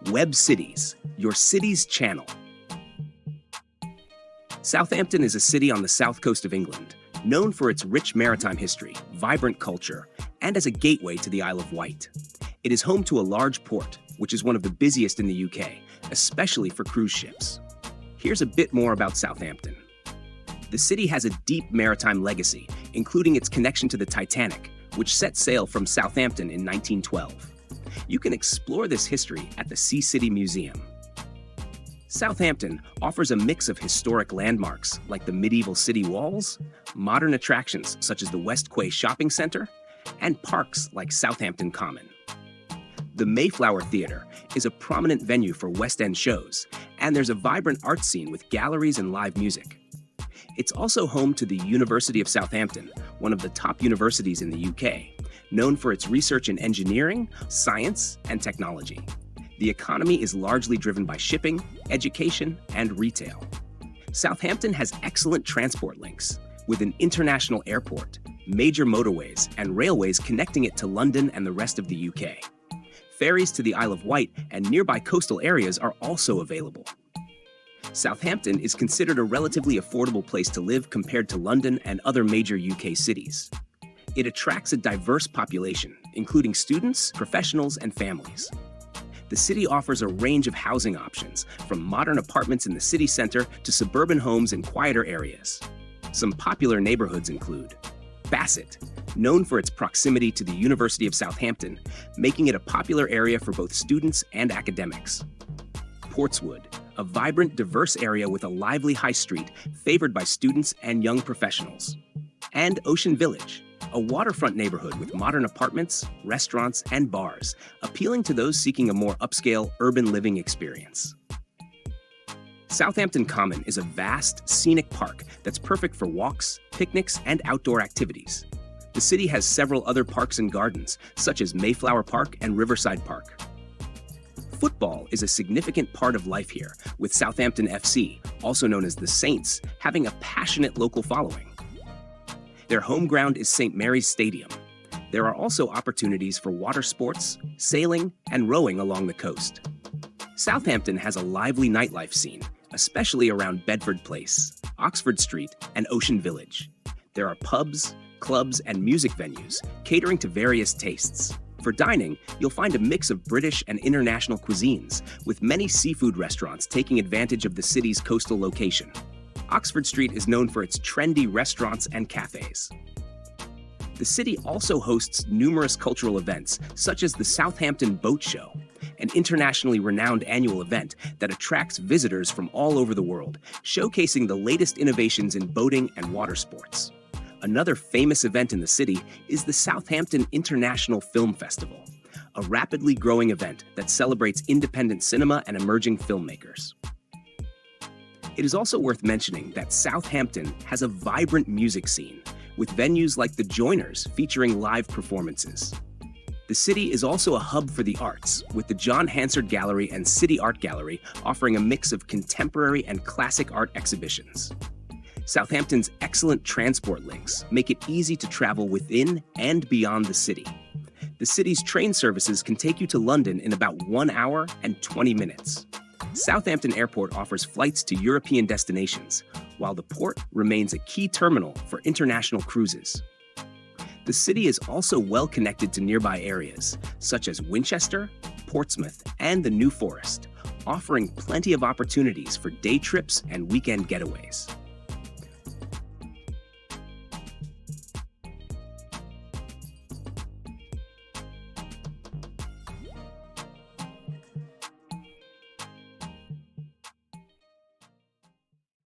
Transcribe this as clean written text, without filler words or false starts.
Web Cities, your city's channel. Southampton is a city on the south coast of England, known for its rich maritime history, vibrant culture, and as a gateway to the Isle of Wight. It is home to a large port, which is one of the busiest in the UK, especially for cruise ships. Here's a bit more about Southampton. The city has a deep maritime legacy, including its connection to the Titanic, which set sail from Southampton in 1912. You can explore this history at the Sea City Museum. Southampton offers a mix of historic landmarks like the medieval city walls, modern attractions such as the West Quay shopping center, and parks like Southampton Common. The Mayflower Theatre is a prominent venue for West End shows, and there's a vibrant art scene with galleries and live music. It's also home to the University of Southampton, one of the top universities in the UK, known for its research in engineering, science, and technology. The economy is largely driven by shipping, education, and retail. Southampton has excellent transport links, with an international airport, major motorways, and railways connecting it to London and the rest of the UK. Ferries to the Isle of Wight and nearby coastal areas are also available. Southampton is considered a relatively affordable place to live compared to London and other major UK cities. It attracts a diverse population, including students, professionals, and families. The city offers a range of housing options, from modern apartments in the city center to suburban homes in quieter areas. Some popular neighborhoods include Bassett, known for its proximity to the University of Southampton, making it a popular area for both students and academics. Portswood, a vibrant, diverse area with a lively high street favored by students and young professionals. And Ocean Village, a waterfront neighborhood with modern apartments, restaurants, and bars, appealing to those seeking a more upscale urban living experience. Southampton Common is a vast, scenic park that's perfect for walks, picnics, and outdoor activities. The city has several other parks and gardens, such as Mayflower Park and Riverside Park. Football is a significant part of life here, with Southampton FC, also known as the Saints, having a passionate local following. Their home ground is St. Mary's Stadium. There are also opportunities for water sports, sailing, and rowing along the coast. Southampton has a lively nightlife scene, especially around Bedford Place, Oxford Street, and Ocean Village. There are pubs, clubs, and music venues catering to various tastes. For dining, you'll find a mix of British and international cuisines, with many seafood restaurants taking advantage of the city's coastal location. Oxford Street is known for its trendy restaurants and cafes. The city also hosts numerous cultural events, such as the Southampton Boat Show, an internationally renowned annual event that attracts visitors from all over the world, showcasing the latest innovations in boating and water sports. Another famous event in the city is the Southampton International Film Festival, a rapidly growing event that celebrates independent cinema and emerging filmmakers. It is also worth mentioning that Southampton has a vibrant music scene, with venues like the Joiners featuring live performances. The city is also a hub for the arts, with the John Hansard Gallery and City Art Gallery offering a mix of contemporary and classic art exhibitions. Southampton's excellent transport links make it easy to travel within and beyond the city. The city's train services can take you to London in about 1 hour and 20 minutes. Southampton Airport offers flights to European destinations, while the port remains a key terminal for international cruises. The city is also well connected to nearby areas, such as Winchester, Portsmouth, and the New Forest, offering plenty of opportunities for day trips and weekend getaways.